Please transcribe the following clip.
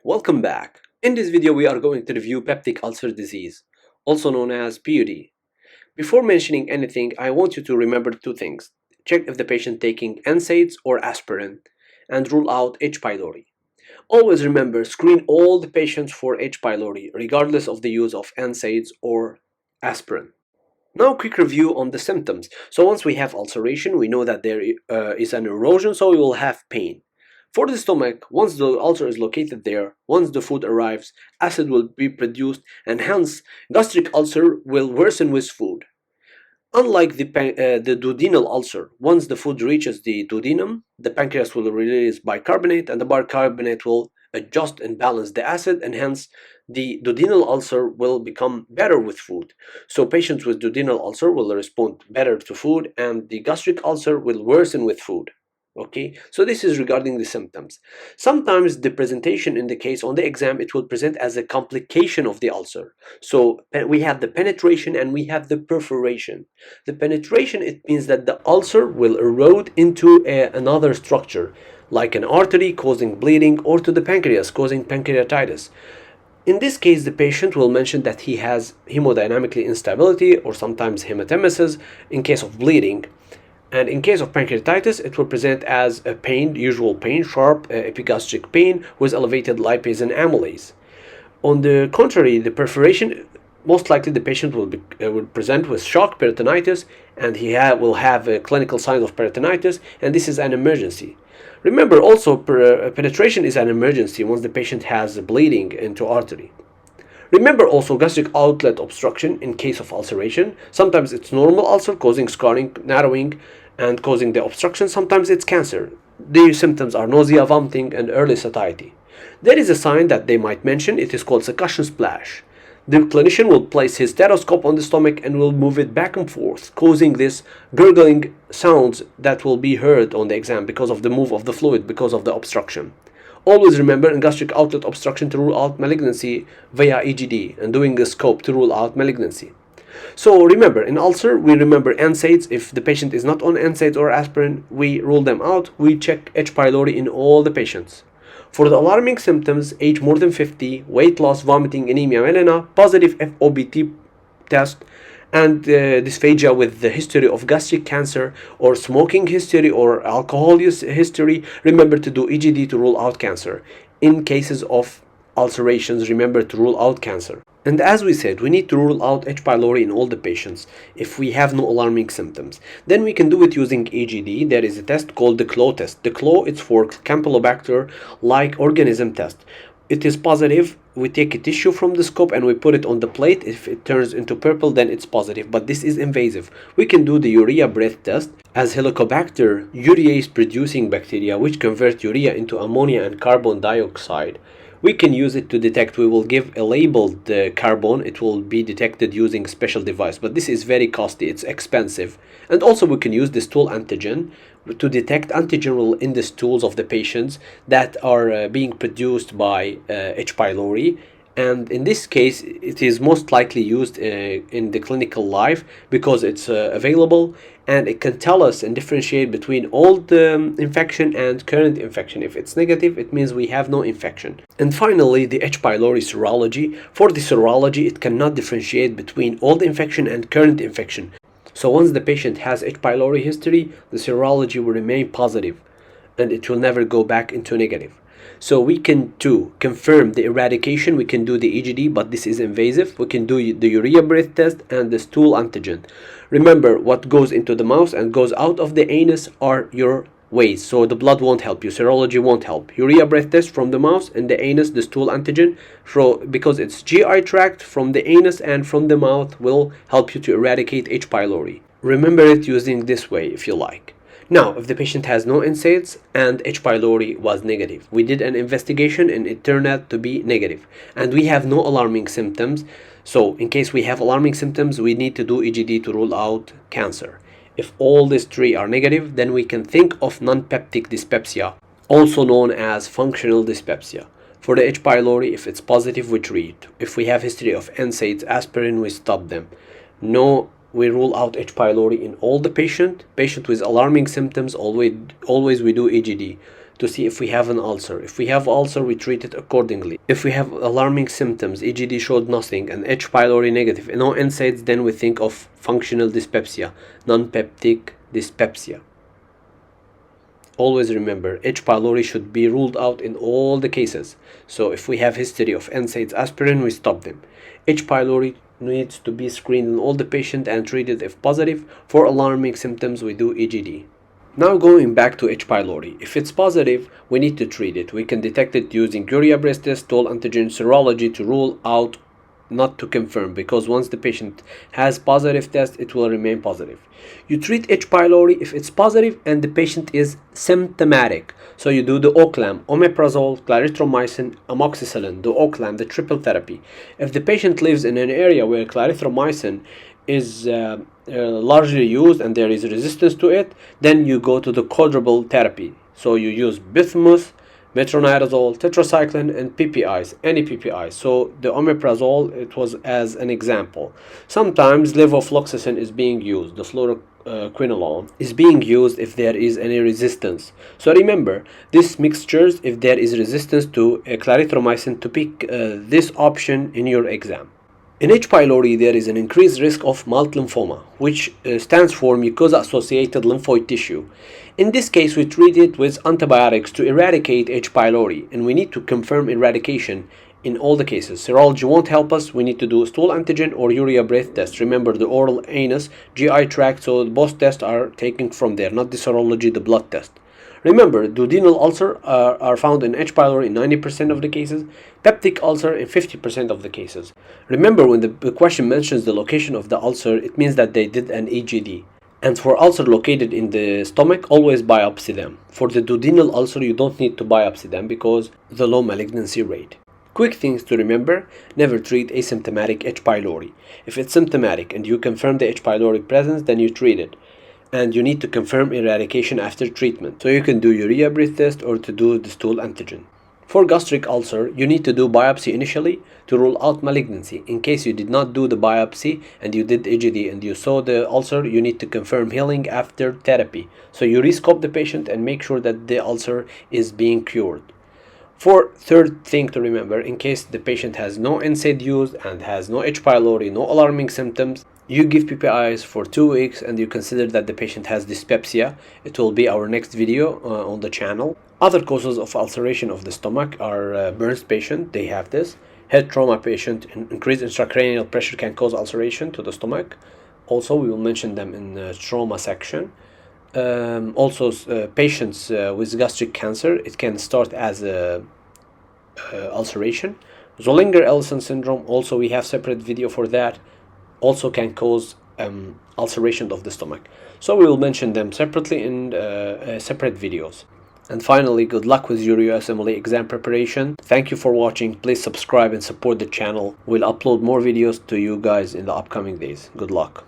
Welcome back. In this video we are going to review peptic ulcer disease, also known as PUD. Before mentioning anything, I want you to remember two things. Check if the patient taking NSAIDs or aspirin and rule out H. pylori. Always remember, screen all the patients for H. pylori regardless of the use of NSAIDs or aspirin. Now, quick review on the symptoms. So once we have ulceration, we know that there is an erosion, so we will have pain. For the stomach, once the ulcer is located there, once the food arrives, acid will be produced, and hence gastric ulcer will worsen with food. Unlike the duodenal ulcer, once the food reaches the duodenum, the pancreas will release bicarbonate, and the bicarbonate will adjust and balance the acid, and hence the duodenal ulcer will become better with food. So patients with duodenal ulcer will respond better to food, and the gastric ulcer will worsen with food. Okay, so this is regarding the symptoms. Sometimes the presentation in the case on the exam, it will present as a complication of the ulcer. So we have the penetration and we have the perforation. The penetration, it means that the ulcer will erode into another structure, like an artery causing bleeding, or to the pancreas causing pancreatitis. In this case, the patient will mention that he has hemodynamically instability or sometimes hematemesis in case of bleeding. And in case of pancreatitis, it will present as a pain, usual pain, sharp epigastric pain with elevated lipase and amylase. On the contrary, the perforation, most likely the patient will present with shock peritonitis, and he will have clinical signs of peritonitis, and this is an emergency. Remember also, penetration is an emergency once the patient has bleeding into artery. Remember also gastric outlet obstruction in case of ulceration. Sometimes it's normal ulcer causing scarring, narrowing, and causing the obstruction. Sometimes it's cancer. The symptoms are nausea, vomiting, and early satiety. There is a sign that they might mention. It is called succussion splash. The clinician will place his stethoscope on the stomach and will move it back and forth, causing this gurgling sounds that will be heard on the exam because of the move of the fluid, because of the obstruction. Always remember in gastric outlet obstruction to rule out malignancy via EGD, and doing a scope to rule out malignancy. So remember, in ulcer, we remember NSAIDs. If the patient is not on NSAIDs or aspirin, we rule them out. We check H. pylori in all the patients. For the alarming symptoms, age more than 50, weight loss, vomiting, anemia, melena, positive FOBT test, and dysphagia with the history of gastric cancer or smoking history or alcohol use history, remember to do EGD to rule out cancer. In cases of ulcerations, remember to rule out cancer. And as we said, we need to rule out H. pylori in all the patients if we have no alarming symptoms. Then we can do it using EGD. There is a test called the CLO test. The CLO, it's for Campylobacter-like organism test. It is positive. We take a tissue from the scope and we put it on the plate. If it turns into purple, then it's positive, but this is invasive. We can do the urea breath test, as Helicobacter urease producing bacteria which convert urea into ammonia and carbon dioxide. We can use it to detect. We will give a labeled carbon. It will be detected using special device, but this is very costly. It's expensive. And also we can use the stool antigen to detect antigen in the stools of the patients that are being produced by H. pylori. And in this case, it is most likely used in the clinical life because it's available, and it can tell us and differentiate between old infection and current infection. If it's negative, it means we have no infection. And finally, the H. pylori serology. For the serology, it cannot differentiate between old infection and current infection. So once the patient has H. pylori history, the serology will remain positive and it will never go back into negative. So we can confirm the eradication, we can do the EGD, but this is invasive. We can do the urea breath test and the stool antigen. Remember, what goes into the mouth and goes out of the anus are your ways, so the blood won't help you, serology won't help. Urea breath test from the mouth and the anus, the stool antigen, because it's GI tract, from the anus and from the mouth, will help you to eradicate H. pylori. Remember it using this way if you like. Now, if the patient has no NSAIDs and H. pylori was negative, we did an investigation and it turned out to be negative, and we have no alarming symptoms. So in case we have alarming symptoms, we need to do EGD to rule out cancer. If all these three are negative, then we can think of non-peptic dyspepsia, also known as functional dyspepsia. For the H. pylori, if it's positive, we treat. If we have history of NSAIDs, aspirin, we stop them. No, we rule out H. pylori in all the patient with alarming symptoms. Always we do EGD. to see if we have an ulcer. If we have ulcer, we treat it accordingly. If we have alarming symptoms, EGD showed nothing, and H. pylori negative, and no NSAIDs, then we think of functional dyspepsia, non-peptic dyspepsia. Always remember, H. pylori should be ruled out in all the cases. So if we have history of NSAIDs, aspirin, we stop them. H. pylori needs to be screened in all the patient and treated if positive. For alarming symptoms, we do EGD. Now going back to H. pylori, if it's positive, we need to treat it. We can detect it using urea breath test, stool antigen, serology to rule out, not to confirm, because once the patient has positive test, it will remain positive. You treat H. pylori if it's positive and the patient is symptomatic. So you do the OCLAM, omeprazole, clarithromycin, amoxicillin, the OCLAM, the triple therapy. If the patient lives in an area where clarithromycin is largely used and there is resistance to it, then you go to the quadruple therapy. So you use bismuth, metronidazole, tetracycline, and PPIs, any PPIs. So the omeprazole, it was as an example. Sometimes levofloxacin is being used, the fluoroquinolone is being used if there is any resistance. So remember, these mixtures, if there is resistance to clarithromycin, to pick this option in your exam. In H. pylori, there is an increased risk of mild lymphoma, which stands for mucosa-associated lymphoid tissue. In this case, we treat it with antibiotics to eradicate H. pylori, and we need to confirm eradication in all the cases. Serology won't help us. We need to do stool antigen or urea breath test. Remember, the oral, anus, GI tract, so both tests are taken from there, not the serology, the blood test. Remember, duodenal ulcer are found in H. pylori in 90% of the cases, peptic ulcer in 50% of the cases. Remember, when the question mentions the location of the ulcer, it means that they did an EGD. And for ulcer located in the stomach, always biopsy them. For the duodenal ulcer, you don't need to biopsy them because the low malignancy rate. Quick things to remember: never treat asymptomatic H. pylori. If it's symptomatic and you confirm the H. pylori presence, then you treat it. And you need to confirm eradication after treatment. So you can do urea breath test or to do the stool antigen. For gastric ulcer, you need to do biopsy initially to rule out malignancy. In case you did not do the biopsy and you did EGD and you saw the ulcer, you need to confirm healing after therapy. So you rescope the patient and make sure that the ulcer is being cured. For third thing to remember, in case the patient has no NSAID used and has no H. pylori, no alarming symptoms, you give PPIs for 2 weeks and you consider that the patient has dyspepsia. It will be our next video on the channel. Other causes of ulceration of the stomach are burns patient, they have this. Head trauma patient, increased intracranial pressure can cause ulceration to the stomach. Also, we will mention them in the trauma section. Patients with gastric cancer, it can start as a ulceration. Zollinger-Ellison syndrome, also we have separate video for that, also can cause ulceration of the stomach. So we will mention them separately in separate videos. And finally, good luck with your USMLE exam preparation. Thank you for watching. Please subscribe and support the channel. We'll upload more videos to you guys in the upcoming days. Good luck.